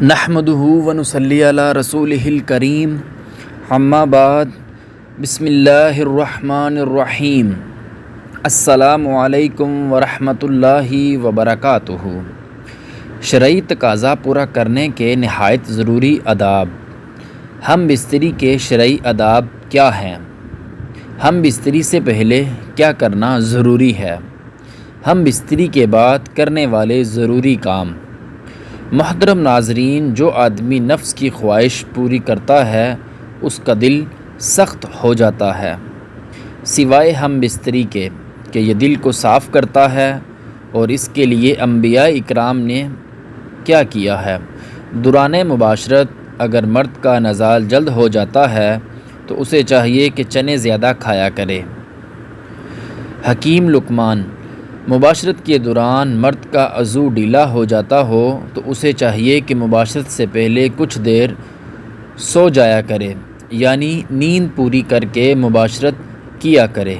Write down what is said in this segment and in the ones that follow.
نحمدہ ونصلی علی رسولہ الکریم اما بعد بسم اللہ الرحمن الرحیم السلام علیکم ورحمۃ اللہ وبرکاتہ۔ شرعی تقاضا پورا کرنے کے نہایت ضروری آداب۔ ہم بستری کے شرعی آداب کیا ہیں؟ ہم بستری سے پہلے کیا کرنا ضروری ہے؟ ہم بستری کے بعد کرنے والے ضروری کام۔ محترم ناظرین، جو آدمی نفس کی خواہش پوری کرتا ہے اس کا دل سخت ہو جاتا ہے، سوائے ہم بستری کے کہ یہ دل کو صاف کرتا ہے، اور اس کے لیے انبیاء اکرام نے کیا کیا ہے۔ دوران مباشرت اگر مرد کا نزال جلد ہو جاتا ہے تو اسے چاہیے کہ چنے زیادہ کھایا کرے۔ حکیم لقمان: مباشرت کے دوران مرد کا عضو ڈھیلا ہو جاتا ہو تو اسے چاہیے کہ مباشرت سے پہلے کچھ دیر سو جایا کرے، یعنی نیند پوری کر کے مباشرت کیا کرے۔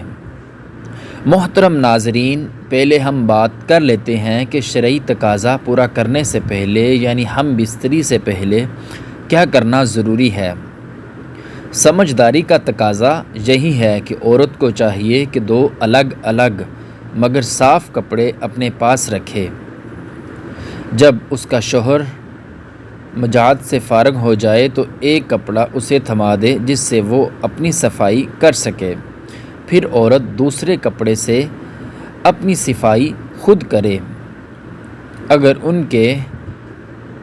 محترم ناظرین، پہلے ہم بات کر لیتے ہیں کہ شرعی تقاضا پورا کرنے سے پہلے یعنی ہم بستری سے پہلے کیا کرنا ضروری ہے۔ سمجھداری کا تقاضا یہی ہے کہ عورت کو چاہیے کہ دو الگ الگ مگر صاف کپڑے اپنے پاس رکھے۔ جب اس کا شوہر مجاعت سے فارغ ہو جائے تو ایک کپڑا اسے تھما دے جس سے وہ اپنی صفائی کر سکے، پھر عورت دوسرے کپڑے سے اپنی صفائی خود کرے۔ اگر ان کے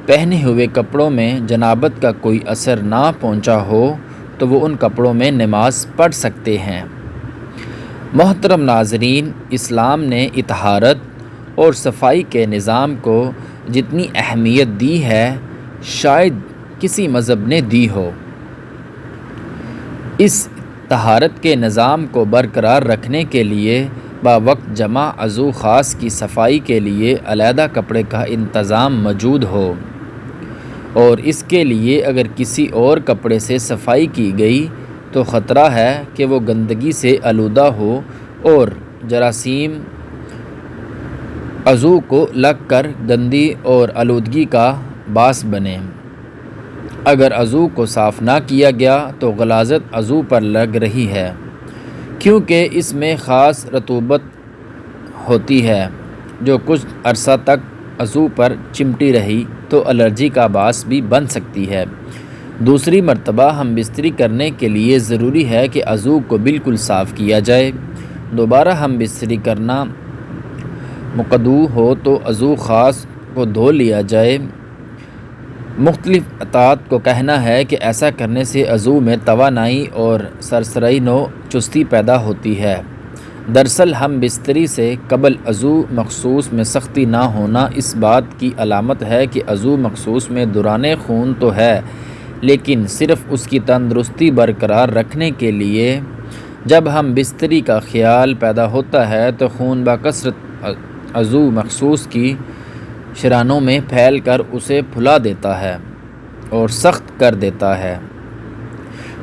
پہنے ہوئے کپڑوں میں جنابت کا کوئی اثر نہ پہنچا ہو تو وہ ان کپڑوں میں نماز پڑھ سکتے ہیں۔ محترم ناظرین، اسلام نے طہارت اور صفائی کے نظام کو جتنی اہمیت دی ہے شاید کسی مذہب نے دی ہو۔ اس طہارت کے نظام کو برقرار رکھنے کے لیے باوقت جمع عضو خاص کی صفائی کے لیے علیحدہ کپڑے کا انتظام موجود ہو، اور اس کے لیے اگر کسی اور کپڑے سے صفائی کی گئی تو خطرہ ہے کہ وہ گندگی سے آلودہ ہو اور جراثیم عضو کو لگ کر گندی اور آلودگی کا باعث بنے۔ اگر عضو کو صاف نہ کیا گیا تو غلاظت عضو پر لگ رہی ہے، کیونکہ اس میں خاص رطوبت ہوتی ہے جو کچھ عرصہ تک عضو پر چمٹی رہی تو الرجی کا باعث بھی بن سکتی ہے۔ دوسری مرتبہ ہم بستری کرنے کے لیے ضروری ہے کہ عضو کو بالکل صاف کیا جائے۔ دوبارہ ہم بستری کرنا مقدو ہو تو عضو خاص کو دھو لیا جائے۔ مختلف افراد کو کہنا ہے کہ ایسا کرنے سے عضو میں توانائی اور سرسری نو چستی پیدا ہوتی ہے۔ دراصل ہم بستری سے قبل عضو مخصوص میں سختی نہ ہونا اس بات کی علامت ہے کہ عضو مخصوص میں دوران خون تو ہے، لیکن صرف اس کی تندرستی برقرار رکھنے کے لیے جب ہم بستری کا خیال پیدا ہوتا ہے تو خون بکثرت عضو مخصوص کی شرانوں میں پھیل کر اسے پھلا دیتا ہے اور سخت کر دیتا ہے۔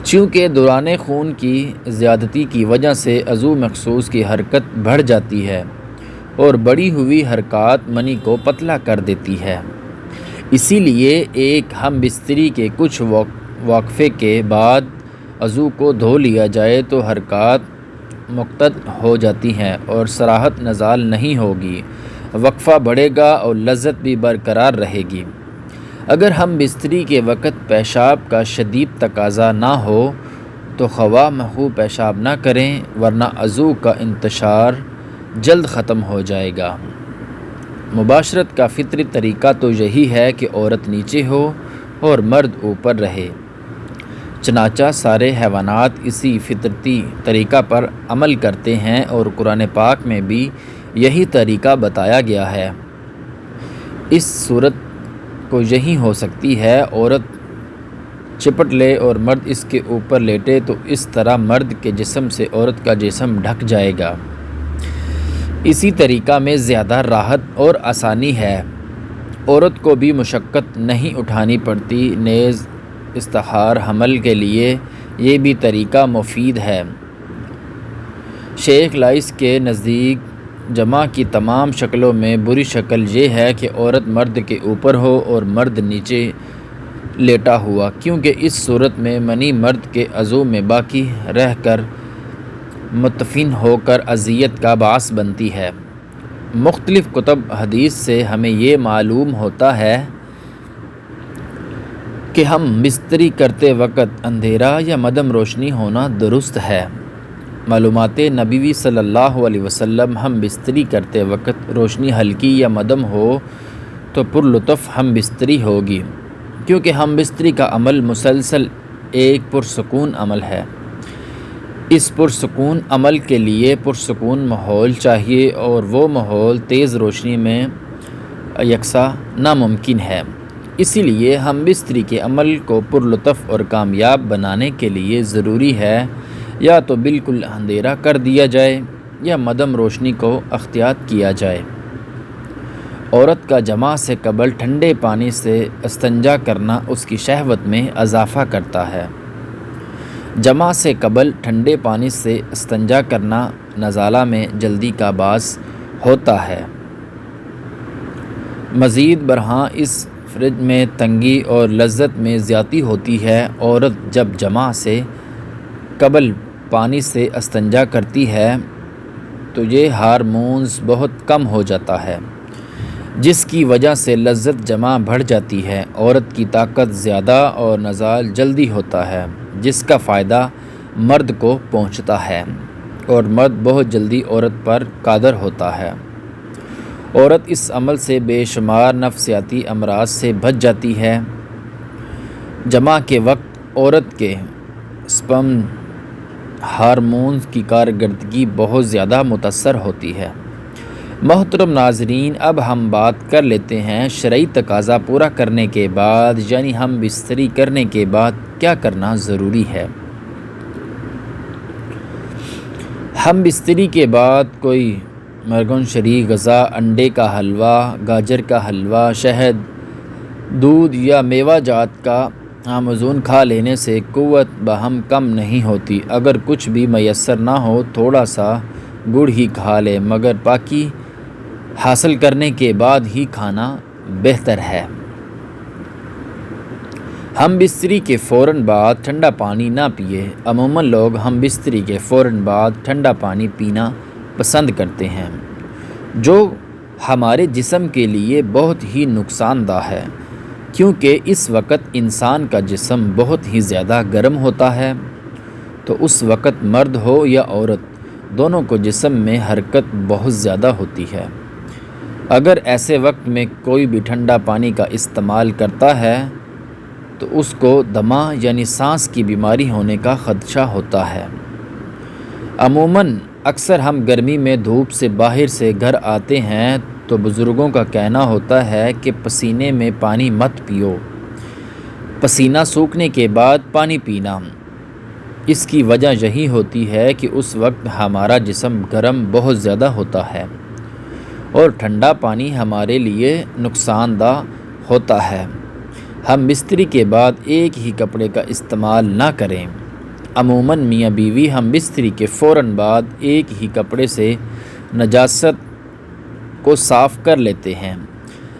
چونکہ دوران خون کی زیادتی کی وجہ سے عضو مخصوص کی حرکت بڑھ جاتی ہے اور بڑھی ہوئی حرکات منی کو پتلا کر دیتی ہے، اسی لیے ایک ہم بستری کے کچھ وقفے کے بعد عضو کو دھو لیا جائے تو حرکات مقتد ہو جاتی ہیں اور صراحت نزال نہیں ہوگی، وقفہ بڑھے گا اور لذت بھی برقرار رہے گی۔ اگر ہم بستری کے وقت پیشاب کا شدید تقاضا نہ ہو تو خواہ مخواہ پیشاب نہ کریں، ورنہ عضو کا انتشار جلد ختم ہو جائے گا۔ مباشرت کا فطری طریقہ تو یہی ہے کہ عورت نیچے ہو اور مرد اوپر رہے، چنانچہ سارے حیوانات اسی فطرتی طریقہ پر عمل کرتے ہیں اور قرآن پاک میں بھی یہی طریقہ بتایا گیا ہے۔ اس صورت کو یہی ہو سکتی ہے، عورت چپٹ لے اور مرد اس کے اوپر لیٹے تو اس طرح مرد کے جسم سے عورت کا جسم ڈھک جائے گا۔ اسی طریقہ میں زیادہ راحت اور آسانی ہے، عورت کو بھی مشقت نہیں اٹھانی پڑتی، نیز استخار حمل کے لیے یہ بھی طریقہ مفید ہے۔ شیخ لائس کے نزدیک جمع کی تمام شکلوں میں بری شکل یہ ہے کہ عورت مرد کے اوپر ہو اور مرد نیچے لیٹا ہوا، کیونکہ اس صورت میں منی مرد کے عضو میں باقی رہ کر مدفن ہو کر اذیت کا باعث بنتی ہے۔ مختلف کتب حدیث سے ہمیں یہ معلوم ہوتا ہے کہ ہم بستری کرتے وقت اندھیرا یا مدھم روشنی ہونا درست ہے۔ معلومات نبوی صلی اللہ علیہ وسلم، ہم بستری کرتے وقت روشنی ہلکی یا مدھم ہو تو پرلطف ہم بستری ہوگی، کیونکہ ہم بستری کا عمل مسلسل ایک پرسکون عمل ہے۔ اس پرسکون عمل کے لیے پرسکون ماحول چاہیے، اور وہ ماحول تیز روشنی میں یکساں ناممکن ہے۔ اسی لیے ہم بستری کے عمل کو پرلطف اور کامیاب بنانے کے لیے ضروری ہے یا تو بالکل اندھیرا کر دیا جائے یا مدھم روشنی کو اختیار کیا جائے۔ عورت کا جماع سے قبل ٹھنڈے پانی سے استنجا کرنا اس کی شہوت میں اضافہ کرتا ہے۔ جماع سے قبل ٹھنڈے پانی سے استنجا کرنا نزالہ میں جلدی کا باعث ہوتا ہے۔ مزید برآں اس فرج میں تنگی اور لذت میں زیادتی ہوتی ہے۔ عورت جب جماع سے قبل پانی سے استنجا کرتی ہے تو یہ ہارمونز بہت کم ہو جاتا ہے، جس کی وجہ سے لذت جمع بڑھ جاتی ہے، عورت کی طاقت زیادہ اور نزال جلدی ہوتا ہے، جس کا فائدہ مرد کو پہنچتا ہے، اور مرد بہت جلدی عورت پر قادر ہوتا ہے۔ عورت اس عمل سے بے شمار نفسیاتی امراض سے بچ جاتی ہے۔ جماع کے وقت عورت کے سپرم ہارمونز کی کارکردگی بہت زیادہ متاثر ہوتی ہے۔ محترم ناظرین، اب ہم بات کر لیتے ہیں شرعی تقاضا پورا کرنے کے بعد، یعنی ہم بستری کرنے کے بعد کیا کرنا ضروری ہے۔ ہم بستری کے بعد کوئی مرغن شری غذا، انڈے کا حلوہ، گاجر کا حلوہ، شہد، دودھ یا میوہ جات کا آموزون کھا لینے سے قوت بہم کم نہیں ہوتی۔ اگر کچھ بھی میسر نہ ہو تھوڑا سا گڑ ہی کھا لے، مگر پاکی حاصل کرنے کے بعد ہی کھانا بہتر ہے۔ ہم بستری کے فوراً بعد ٹھنڈا پانی نہ پیے۔ عموماً لوگ ہم بستری کے فوراً بعد ٹھنڈا پانی پینا پسند کرتے ہیں، جو ہمارے جسم کے لیے بہت ہی نقصان دہ ہے، کیونکہ اس وقت انسان کا جسم بہت ہی زیادہ گرم ہوتا ہے۔ تو اس وقت مرد ہو یا عورت، دونوں کو جسم میں حرکت بہت زیادہ ہوتی ہے۔ اگر ایسے وقت میں کوئی بھی ٹھنڈا پانی کا استعمال کرتا ہے تو اس کو دمہ یعنی سانس کی بیماری ہونے کا خدشہ ہوتا ہے۔ عموماً اکثر ہم گرمی میں دھوپ سے باہر سے گھر آتے ہیں تو بزرگوں کا کہنا ہوتا ہے کہ پسینے میں پانی مت پیو، پسینہ سوکھنے کے بعد پانی پینا۔ اس کی وجہ یہی ہوتی ہے کہ اس وقت ہمارا جسم گرم بہت زیادہ ہوتا ہے اور ٹھنڈا پانی ہمارے لیے نقصان دہ ہوتا ہے۔ ہم بستری کے بعد ایک ہی کپڑے کا استعمال نہ کریں۔ عموماً میاں بیوی ہم بستری کے فوراً بعد ایک ہی کپڑے سے نجاست کو صاف کر لیتے ہیں،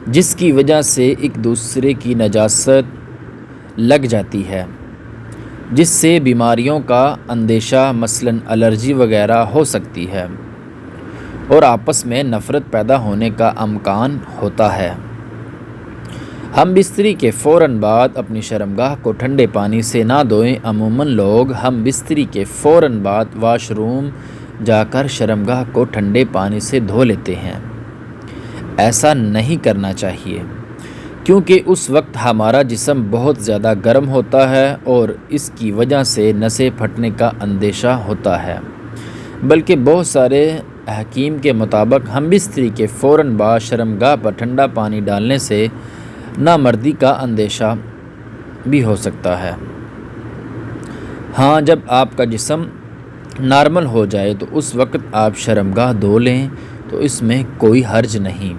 جس کی وجہ سے ایک دوسرے کی نجاست لگ جاتی ہے، جس سے بیماریوں کا اندیشہ مثلاً الرجی وغیرہ ہو سکتی ہے اور آپس میں نفرت پیدا ہونے کا امکان ہوتا ہے۔ ہم بستری کے فوراً بعد اپنی شرمگاہ کو ٹھنڈے پانی سے نہ دھوئیں۔ عموماً لوگ ہم بستری کے فوراً بعد واش روم جا کر شرمگاہ کو ٹھنڈے پانی سے دھو لیتے ہیں۔ ایسا نہیں کرنا چاہیے، کیونکہ اس وقت ہمارا جسم بہت زیادہ گرم ہوتا ہے اور اس کی وجہ سے نسیں پھٹنے کا اندیشہ ہوتا ہے۔ بلکہ بہت سارے حکیم کے مطابق ہم بستری کے فوراً بعد شرمگاہ پر ٹھنڈا پانی ڈالنے سے نامردی کا اندیشہ بھی ہو سکتا ہے۔ ہاں، جب آپ کا جسم نارمل ہو جائے تو اس وقت آپ شرمگاہ دھو لیں تو اس میں کوئی حرج نہیں۔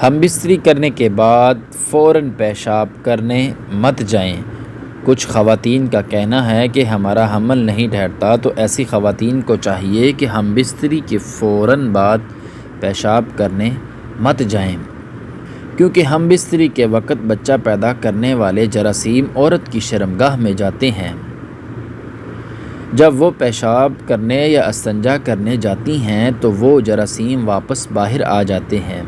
ہم بستری کرنے کے بعد فوراً پیشاب کرنے مت جائیں۔ کچھ خواتین کا کہنا ہے کہ ہمارا حمل نہیں ٹھہرتا، تو ایسی خواتین کو چاہیے کہ ہم بستری کے فوراً بعد پیشاب کرنے مت جائیں، کیونکہ ہم بستری کے وقت بچہ پیدا کرنے والے جراثیم عورت کی شرمگاہ میں جاتے ہیں۔ جب وہ پیشاب کرنے یا استنجا کرنے جاتی ہیں تو وہ جراثیم واپس باہر آ جاتے ہیں،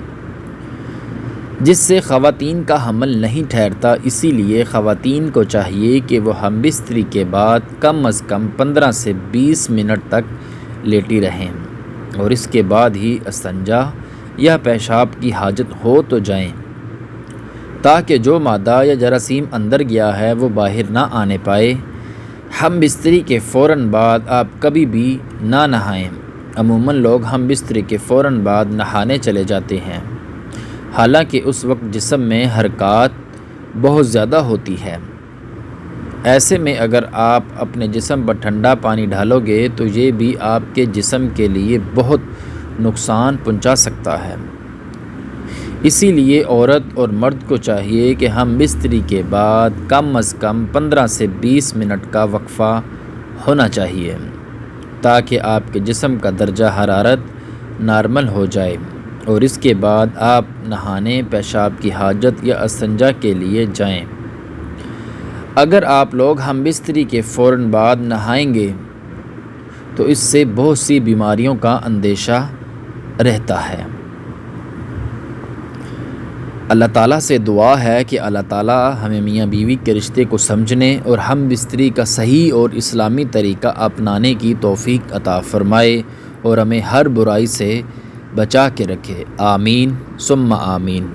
جس سے خواتین کا حمل نہیں ٹھہرتا۔ اسی لیے خواتین کو چاہیے کہ وہ ہم بستری کے بعد کم از کم 15 سے 20 منٹ تک لیٹی رہیں، اور اس کے بعد ہی استنجا یا پیشاب کی حاجت ہو تو جائیں، تاکہ جو مادہ یا جراثیم اندر گیا ہے وہ باہر نہ آنے پائے۔ ہم بستری کے فوراً بعد آپ کبھی بھی نہ نہائیں۔ عموماً لوگ ہم بستری کے فوراً بعد نہانے چلے جاتے ہیں، حالانکہ اس وقت جسم میں حرکات بہت زیادہ ہوتی ہے۔ ایسے میں اگر آپ اپنے جسم پر ٹھنڈا پانی ڈالو گے تو یہ بھی آپ کے جسم کے لیے بہت نقصان پہنچا سکتا ہے۔ اسی لیے عورت اور مرد کو چاہیے کہ ہم بستری کے بعد کم از کم 15 سے 20 منٹ کا وقفہ ہونا چاہیے، تاکہ آپ کے جسم کا درجہ حرارت نارمل ہو جائے، اور اس کے بعد آپ نہانے، پیشاب کی حاجت یا استنجا کے لیے جائیں۔ اگر آپ لوگ ہم بستری کے فوراً بعد نہائیں گے تو اس سے بہت سی بیماریوں کا اندیشہ رہتا ہے۔ اللہ تعالیٰ سے دعا ہے کہ اللہ تعالیٰ ہمیں میاں بیوی کے رشتے کو سمجھنے اور ہم بستری کا صحیح اور اسلامی طریقہ اپنانے کی توفیق عطا فرمائے، اور ہمیں ہر برائی سے بچا کے رکھے۔ آمین ثم آمین۔